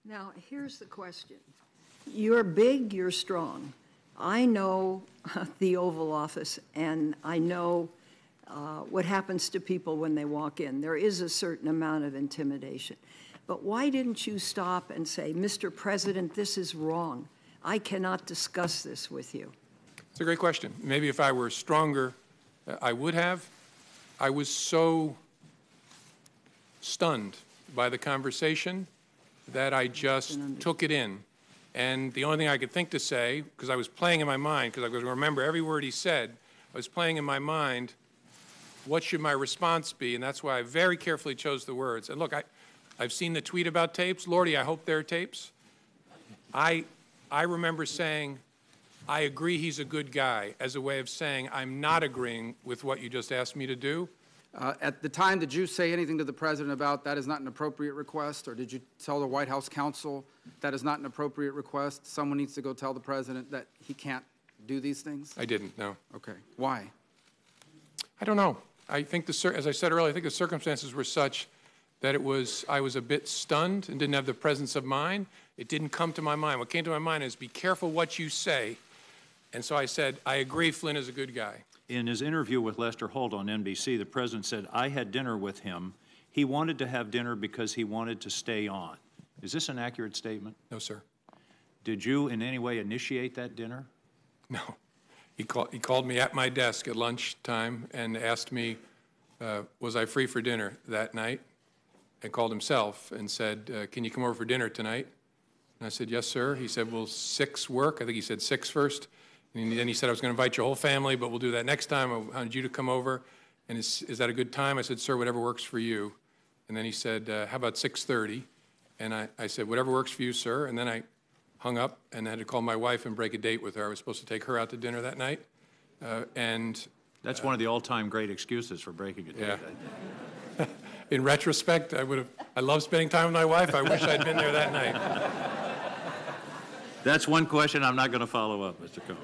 Now, here's the question. You're big, you're strong. I know the Oval Office, and I know what happens to people when they walk in. There is a certain amount of intimidation. But why didn't you stop and say, Mr. President, this is wrong. I cannot discuss this with you? It's a great question. Maybe if I were stronger, I would have. I was so stunned by the conversation that I just took it in. And the only thing I could think to say, because I was playing in my mind, because I was going to remember every word he said, I was playing in my mind, what should my response be? And that's why I very carefully chose the words. And look, I've seen the tweet about tapes. Lordy, I hope there are tapes. I remember saying, I agree he's a good guy, as a way of saying I'm not agreeing with what you just asked me to do. At the time, did you say anything to the President about that is not an appropriate request, or did you tell the White House counsel that is not an appropriate request? Someone needs to go tell the President that he can't do these things? I didn't, no. Okay. Why? I don't know. I think, as I said earlier, I think the circumstances were such that I was a bit stunned and didn't have the presence of mind. It didn't come to my mind. What came to my mind is be careful what you say. And so I said, I agree Flynn is a good guy. In his interview with Lester Holt on NBC, the President said, I had dinner with him. He wanted to have dinner because he wanted to stay on. Is this an accurate statement? No, sir. Did you in any way initiate that dinner? No. He called me at my desk at lunchtime and asked me, was I free for dinner that night? And called himself and said, can you come over for dinner tonight? And I said, yes, sir. He said, will 6 work? I think he said 6 first. And then he said, I was going to invite your whole family, but we'll do that next time. I wanted you to come over. And is that a good time? I said, sir, whatever works for you. And then he said, how about 6:30? And I said, whatever works for you, sir. And then I hung up and had to call my wife and break a date with her. I was supposed to take her out to dinner that night. That's one of the all-time great excuses for breaking a date. Yeah. In retrospect, I love spending time with my wife. I wish I'd been there that night. That's one question I'm not going to follow up, Mr. Comey.